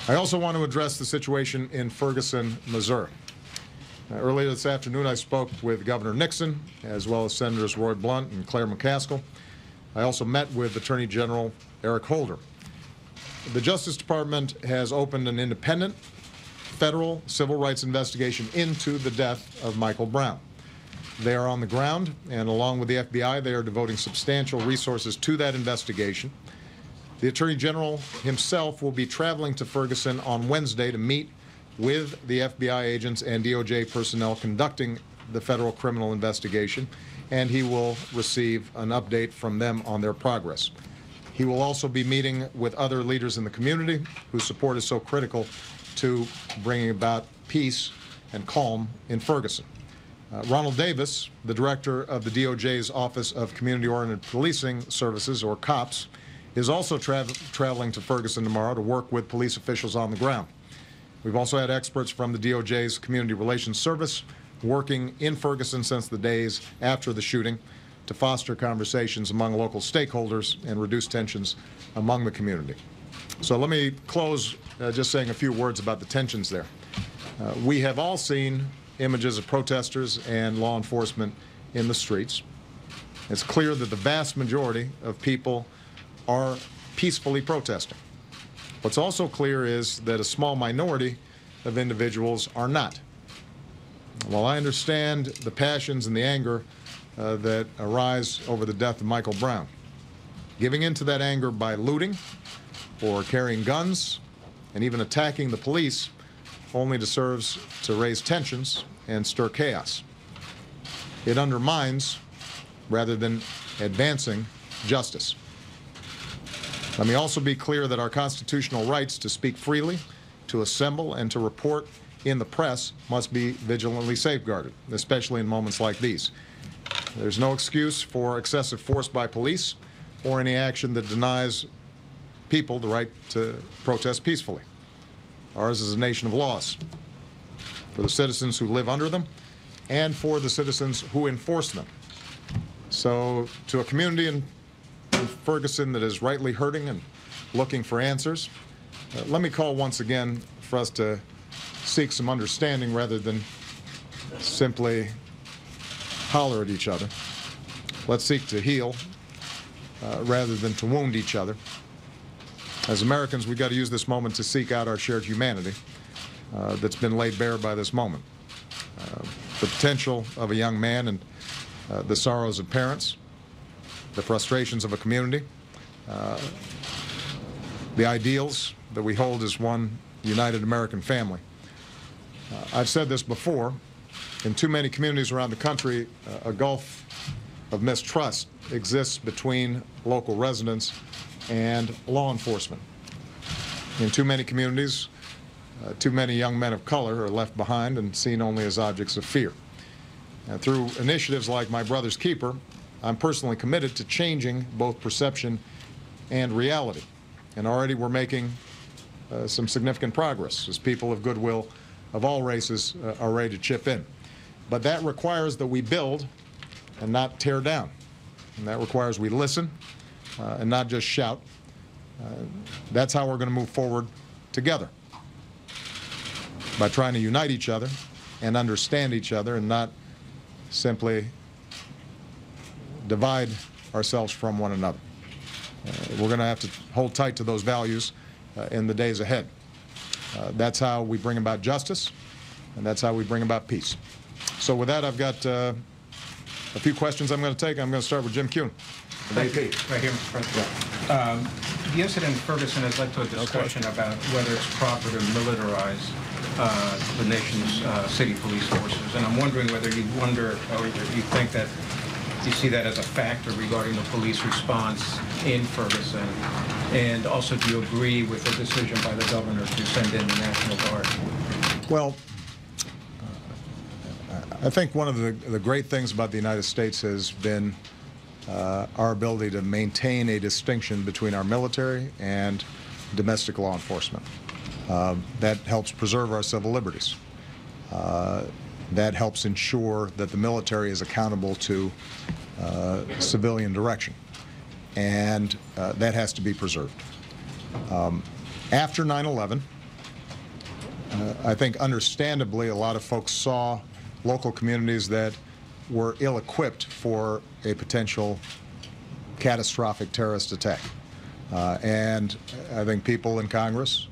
I also want to address the situation in Ferguson, Missouri. Earlier this afternoon, I spoke with Governor Nixon, as well as Senators Roy Blunt and Claire McCaskill. I also met with Attorney General Eric Holder. The Justice Department has opened an independent federal civil rights investigation into the death of Michael Brown. They are on the ground, and along with the FBI, they are devoting substantial resources to that investigation. The Attorney General himself will be traveling to Ferguson on Wednesday to meet with the FBI agents and DOJ personnel conducting the federal criminal investigation, and he will receive an update from them on their progress. He will also be meeting with other leaders in the community whose support is so critical to bringing about peace and calm in Ferguson. Ronald Davis, the director of the DOJ's Office of Community-Oriented Policing Services, or COPS, is also traveling to Ferguson tomorrow to work with police officials on the ground. We've also had experts from the DOJ's Community Relations Service working in Ferguson since the days after the shooting to foster conversations among local stakeholders and reduce tensions among the community. So let me close just saying a few words about the tensions there. We have all seen images of protesters and law enforcement in the streets. It's clear that the vast majority of people are peacefully protesting. What's also clear is that a small minority of individuals are not. While I understand the passions and the anger that arise over the death of Michael Brown, giving into that anger by looting or carrying guns and even attacking the police only serves to raise tensions and stir chaos. It undermines rather than advancing justice. Let me also be clear that our constitutional rights to speak freely, to assemble, and to report in the press must be vigilantly safeguarded, especially in moments like these. There's no excuse for excessive force by police or any action that denies people the right to protest peacefully. Ours is a nation of laws for the citizens who live under them and for the citizens who enforce them. So to a community in Ferguson that is rightly hurting and looking for answers, let me call once again for us to seek some understanding rather than simply holler at each other. Let's seek to heal rather than to wound each other. As Americans, we've got to use this moment to seek out our shared humanity that's been laid bare by this moment. The potential of a young man and the sorrows of parents, the frustrations of a community, the ideals that we hold as one united American family. I've said this before, in too many communities around the country, a gulf of mistrust exists between local residents and law enforcement. In too many communities, too many young men of color are left behind and seen only as objects of fear. And through initiatives like My Brother's Keeper, I'm personally committed to changing both perception and reality. And already we're making some significant progress as people of goodwill of all races are ready to chip in. But that requires that we build and not tear down. And that requires we listen and not just shout. That's how we're going to move forward together, by trying to unite each other and understand each other and not simply divide ourselves from one another. We're going to have to hold tight to those values in the days ahead. That's how we bring about justice, and that's how we bring about peace. So with that, I've got a few questions I'm going to take. I'm going to start with Jim Kuhn. Thank you. Right here, Mr. President. The incident in Ferguson has led to a discussion about whether it's proper to militarize the nation's city police forces, and I'm wondering whether you wonder, or you think that you see that as a factor regarding the police response in Ferguson, and also do you agree with the decision by the governor to send in the National Guard? Well, I think one of the great things about the United States has been our ability to maintain a distinction between our military and domestic law enforcement. That helps preserve our civil liberties. That helps ensure that the military is accountable to civilian direction, and that has to be preserved. After 9/11, I think understandably a lot of folks saw local communities that were ill-equipped for a potential catastrophic terrorist attack. And I think people in Congress,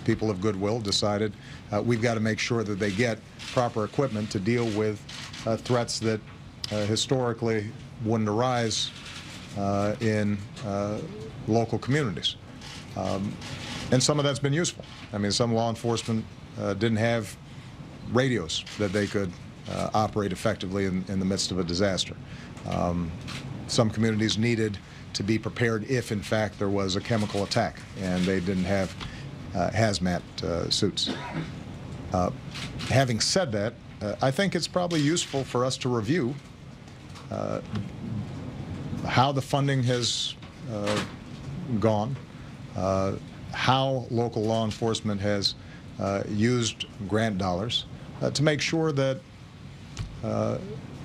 people of goodwill, decided we've got to make sure that they get proper equipment to deal with threats that historically wouldn't arise in local communities. And some of that's been useful. I mean, some law enforcement didn't have radios that they could operate effectively in the midst of a disaster. Some communities needed to be prepared if, in fact, there was a chemical attack, and they didn't have hazmat suits. Having said that, I think it's probably useful for us to review how the funding has gone, how local law enforcement has used grant dollars to make sure that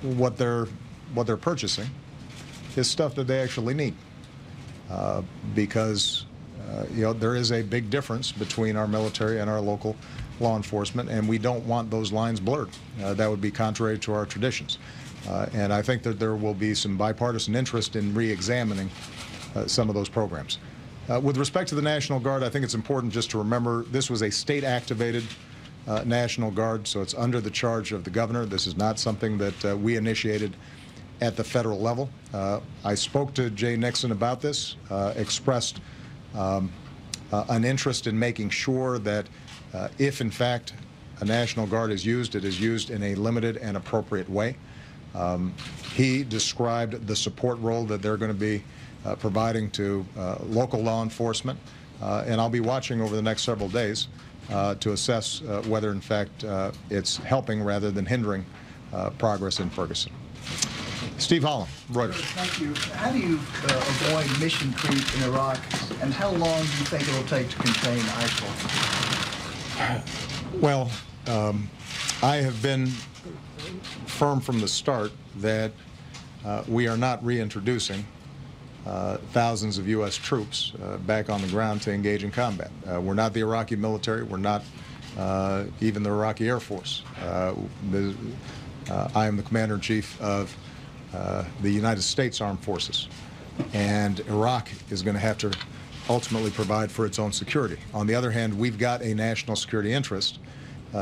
what they're purchasing is stuff that they actually need, because you know, there is a big difference between our military and our local law enforcement, and we don't want those lines blurred. That would be contrary to our traditions. And I think that there will be some bipartisan interest in re-examining some of those programs. With respect to the National Guard, I think it's important just to remember this was a state-activated National Guard, so it's under the charge of the governor. This is not something that we initiated at the federal level. I spoke to Jay Nixon about this, expressed an interest in making sure that if, in fact, a National Guard is used, it is used in a limited and appropriate way. He described the support role that they're going to be providing to local law enforcement, and I'll be watching over the next several days to assess whether, in fact, it's helping rather than hindering progress in Ferguson. Steve Holland, Reuters. Thank you. How do you avoid mission creep in Iraq, and how long do you think it will take to contain ISIL? Well, I have been firm from the start that we are not reintroducing thousands of U.S. troops back on the ground to engage in combat. We're not the Iraqi military. We're not even the Iraqi Air Force. I am the Commander-in-Chief of the United States Armed Forces, and Iraq is going to have to ultimately provide for its own security. On the other hand, we've got a national security interest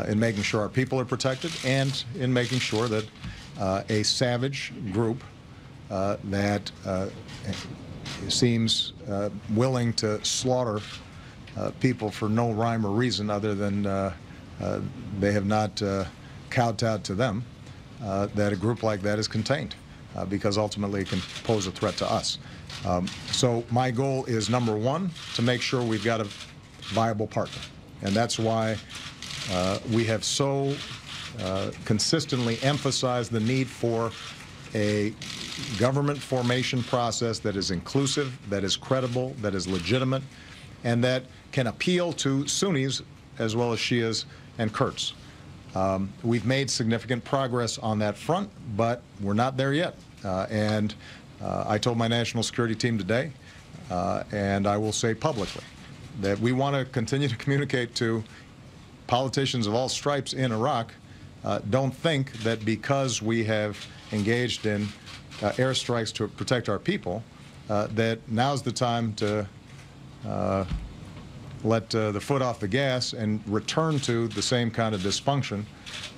in making sure our people are protected and in making sure that a savage group that seems willing to slaughter people for no rhyme or reason other than they have not kowtowed to them, that a group like that is contained, because ultimately it can pose a threat to us. So my goal is, number one, to make sure we've got a viable partner. And that's why we have so consistently emphasized the need for a government formation process that is inclusive, that is credible, that is legitimate, and that can appeal to Sunnis as well as Shias and Kurds. We've made significant progress on that front, but we're not there yet. And I told my national security team today, and I will say publicly, that we want to continue to communicate to politicians of all stripes in Iraq. Don't think that because we have engaged in airstrikes to protect our people, that now's the time to let the foot off the gas and return to the same kind of dysfunction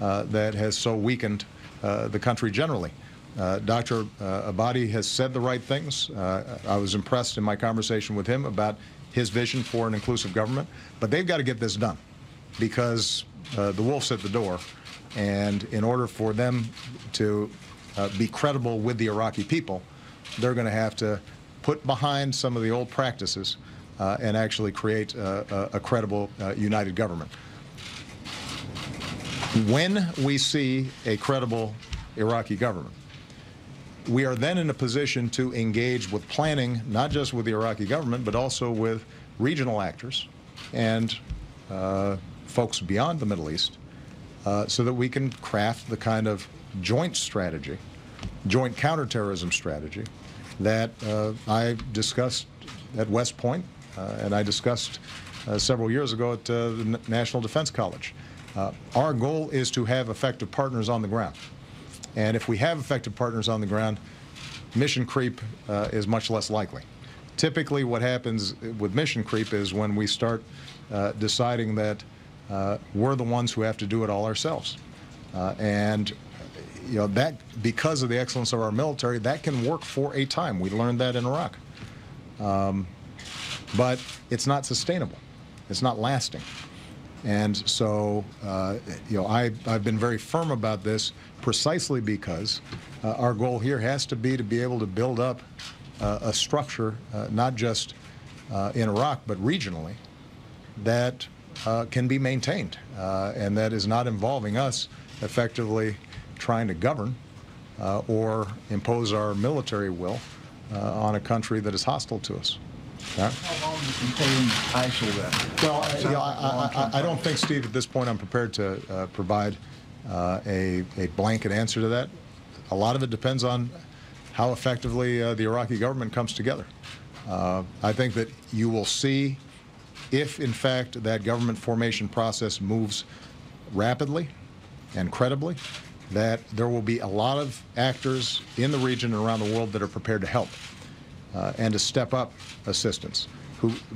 that has so weakened the country generally. Dr. Abadi has said the right things. I was impressed in my conversation with him about his vision for an inclusive government, but they've got to get this done because the wolf's at the door, and in order for them to be credible with the Iraqi people, they're going to have to put behind some of the old practices and actually create a credible, united government. When we see a credible Iraqi government, we are then in a position to engage with planning, not just with the Iraqi government, but also with regional actors and folks beyond the Middle East, so that we can craft the kind of joint strategy, joint counterterrorism strategy that I discussed at West Point, and I discussed several years ago at the National Defense College. Our goal is to have effective partners on the ground. And if we have effective partners on the ground, mission creep is much less likely. Typically what happens with mission creep is when we start deciding that we're the ones who have to do it all ourselves. And you know, that, because of the excellence of our military, that can work for a time. We learned that in Iraq. But it's not sustainable. It's not lasting. And so, you know, I've been very firm about this precisely because our goal here has to be able to build up a structure, not just in Iraq, but regionally, that can be maintained, and that is not involving us effectively trying to govern or impose our military will on a country that is hostile to us. How long do you contain ISIL then? Well, you know, I don't think, Steve, at this point I'm prepared to provide a blanket answer to that. A lot of it depends on how effectively the Iraqi government comes together. I think that you will see, if in fact that government formation process moves rapidly and credibly, that there will be a lot of actors in the region and around the world that are prepared to help and to step up assistance,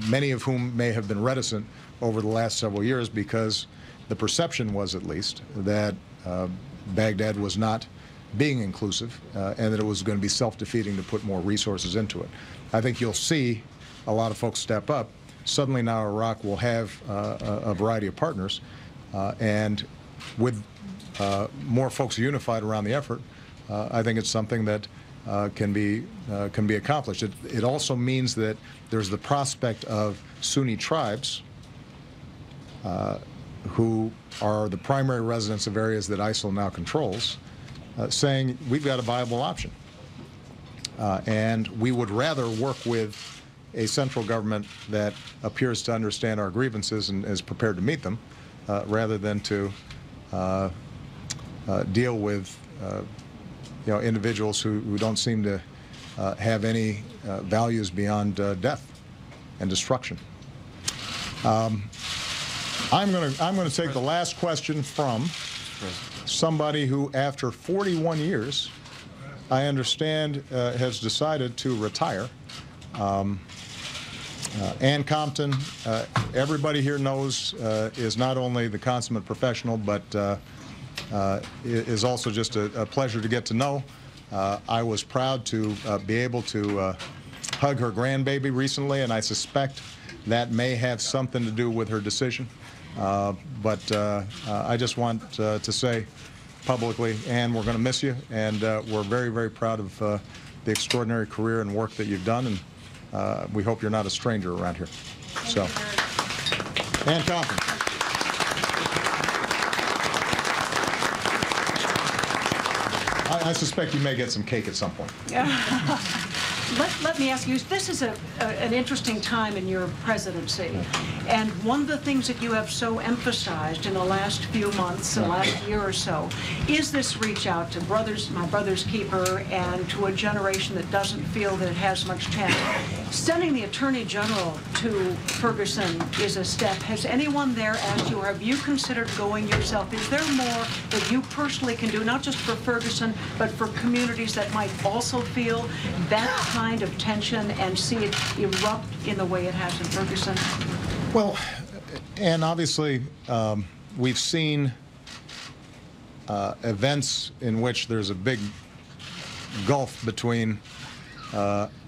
many of whom may have been reticent over the last several years because the perception was, at least, that Baghdad was not being inclusive and that it was going to be self-defeating to put more resources into it. I think you'll see a lot of folks step up. Suddenly now Iraq will have a variety of partners, and with more folks unified around the effort, I think it's something that can be accomplished. It also means that there's the prospect of Sunni tribes who are the primary residents of areas that ISIL now controls, saying we've got a viable option. And we would rather work with a central government that appears to understand our grievances and is prepared to meet them, rather than to deal with you know, individuals who don't seem to have any values beyond death and destruction. I'm going to take the last question from somebody who, after 41 years, I understand has decided to retire. Ann Compton, everybody here knows, is not only the consummate professional, but is also just a pleasure to get to know. I was proud to be able to hug her grandbaby recently, and I suspect that may have something to do with her decision. But I just want to say publicly, Ann, we're going to miss you, and we're very, very proud of the extraordinary career and work that you've done, and we hope you're not a stranger around here. So, Ann Compton. I suspect you may get some cake at some point. Let me ask you, this is an interesting time in your presidency, and one of the things that you have so emphasized in the last few months, the last year or so, is this reach out to my brother's keeper and to a generation that doesn't feel that it has much chance. Sending the Attorney General to Ferguson is a step. Has anyone there asked you, or have you considered going yourself? Is there more that you personally can do, not just for Ferguson, but for communities that might also feel that kind of tension and see it erupt in the way it has in Ferguson? Well, and obviously we've seen events in which there's a big gulf between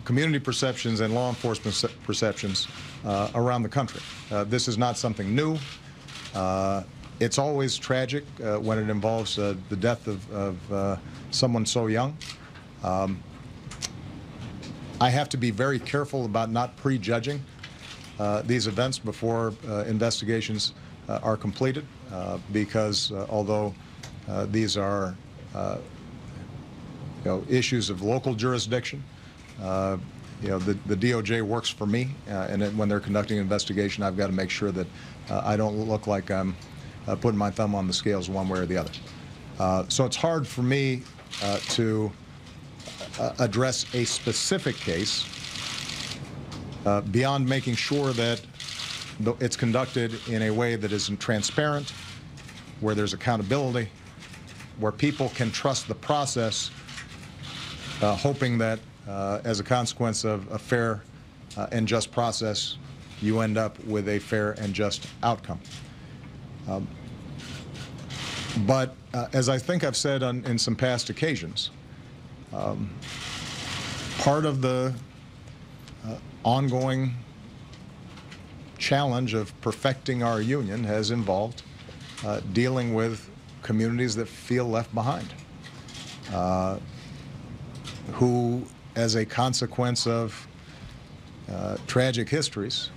community perceptions and law enforcement perceptions around the country. This is not something new. It's always tragic when it involves the death of someone so young. I have to be very careful about not prejudging these events before investigations are completed, because although these are you know, issues of local jurisdiction, you know, the DOJ works for me, and when they're conducting an investigation, I've got to make sure that I don't look like I'm putting my thumb on the scales one way or the other. So it's hard for me to address a specific case beyond making sure that it's conducted in a way that is transparent, where there's accountability, where people can trust the process, hoping that as a consequence of a fair and just process, you end up with a fair and just outcome. But as I think I've said in some past occasions, part of the ongoing challenge of perfecting our union has involved dealing with communities that feel left behind, who, as a consequence of tragic histories,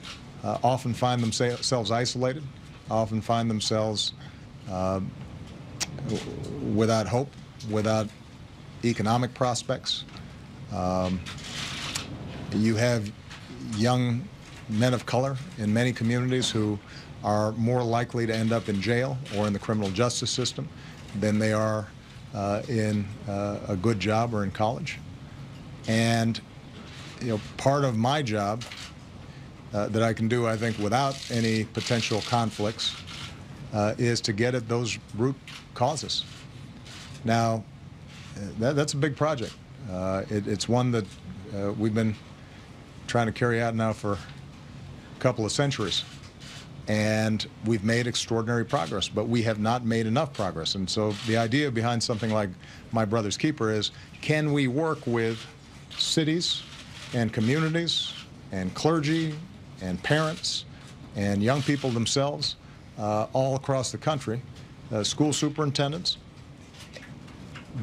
often find themselves isolated, often find themselves without hope, without economic prospects. You have young men of color in many communities who are more likely to end up in jail or in the criminal justice system than they are in a good job or in college. And part of my job that I can do, I think, without any potential conflicts, is to get at those root causes. Now, that's a big project. It's one that we've been trying to carry out now for a couple of centuries. And we've made extraordinary progress, but we have not made enough progress. And so the idea behind something like My Brother's Keeper is, can we work with cities and communities and clergy and parents and young people themselves all across the country, school superintendents,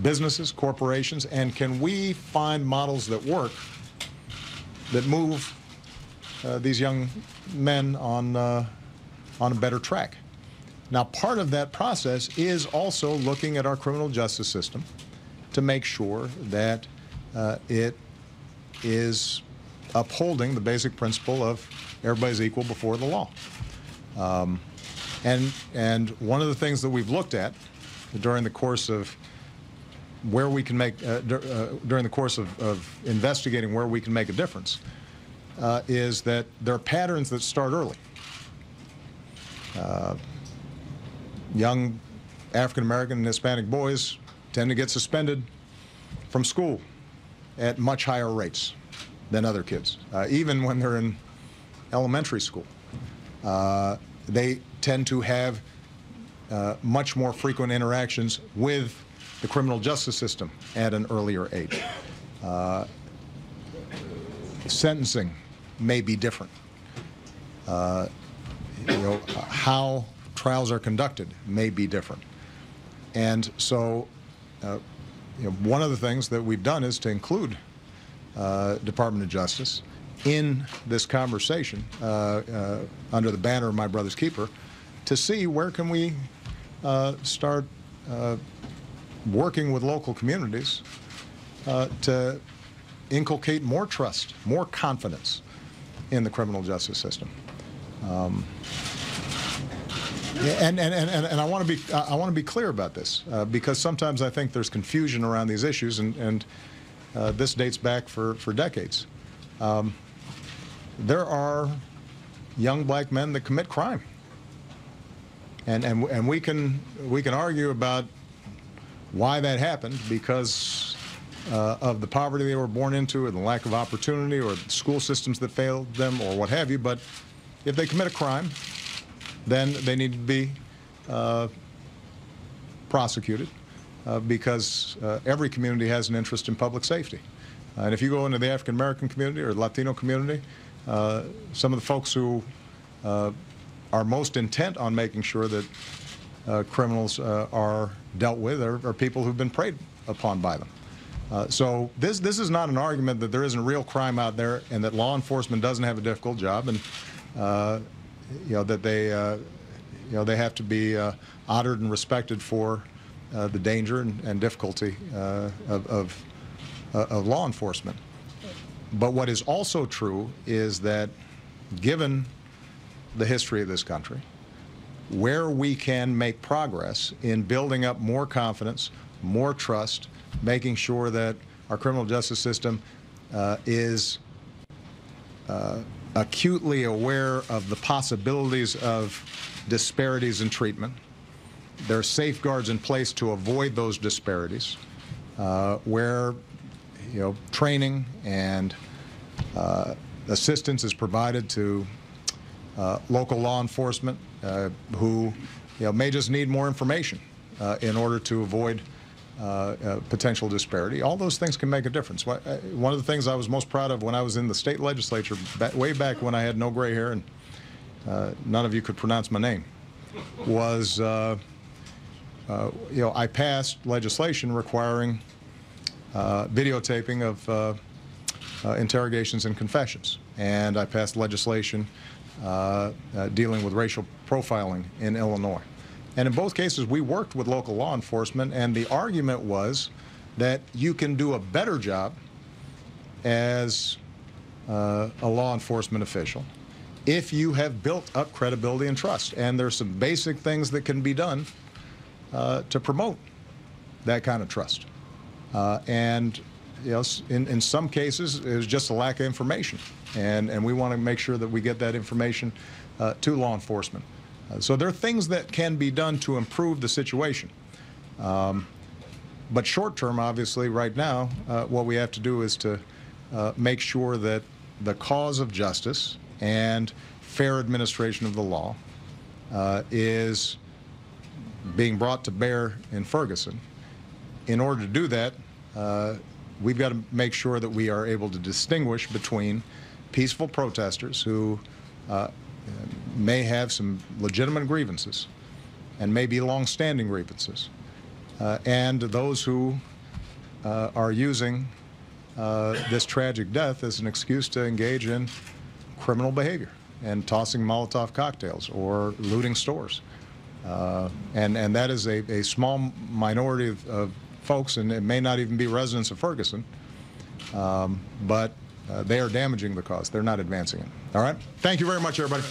businesses, corporations, and can we find models that work, that move these young men on a better track? Now, part of that process is also looking at our criminal justice system to make sure that it is upholding the basic principle of everybody's equal before the law. And one of the things that we've looked at during the course of where we can make, during the course of investigating where we can make a difference, is that there are patterns that start early. Young African-American and Hispanic boys tend to get suspended from school at much higher rates than other kids, even when they're in elementary school. They tend to have much more frequent interactions with the criminal justice system at an earlier age. Sentencing may be different. How trials are conducted may be different. And so one of the things that we've done is to include Department of Justice in this conversation under the banner of My Brother's Keeper, to see where can we start working with local communities to inculcate more trust, more confidence in the criminal justice system. And I want to be clear about this because sometimes I think there's confusion around these issues, and this dates back for decades. There are young black men that commit crime, and we can argue about why that happened, because of the poverty they were born into, or the lack of opportunity, or the school systems that failed them, or what have you. But if they commit a crime, then they need to be prosecuted because every community has an interest in public safety. And if you go into the African American community or Latino community, some of the folks who are most intent on making sure that criminals are dealt with are people who've been preyed upon by them. So this is not an argument that there isn't real crime out there and that law enforcement doesn't have a difficult job, and that they have to be honored and respected for the danger and difficulty of law enforcement. But what is also true is that, given the history of this country, where we can make progress in building up more confidence, more trust, making sure that our criminal justice system is acutely aware of the possibilities of disparities in treatment. There are safeguards in place to avoid those disparities, where training and assistance is provided to local law enforcement who may just need more information in order to avoid potential disparity. All those things can make a difference. One of the things I was most proud of when I was in the state legislature, way back when I had no gray hair and none of you could pronounce my name, was I passed legislation requiring videotaping of interrogations and confessions, and I passed legislation dealing with racial profiling in Illinois. And in both cases, we worked with local law enforcement, and the argument was that you can do a better job as a law enforcement official if you have built up credibility and trust. And there's some basic things that can be done to promote that kind of trust. And in some cases, it was just a lack of information. And we want to make sure that we get that information to law enforcement. So there are things that can be done to improve the situation. But short term, obviously, right now, what we have to do is to make sure that the cause of justice and fair administration of the law is being brought to bear in Ferguson. In order to do that, we've got to make sure that we are able to distinguish between peaceful protesters who may have some legitimate grievances and may be long-standing grievances, and those who are using this tragic death as an excuse to engage in criminal behavior and tossing Molotov cocktails or looting stores. And that is a small minority of folks, and it may not even be residents of Ferguson, but they are damaging the cause. They're not advancing it. All right? Thank you very much, everybody.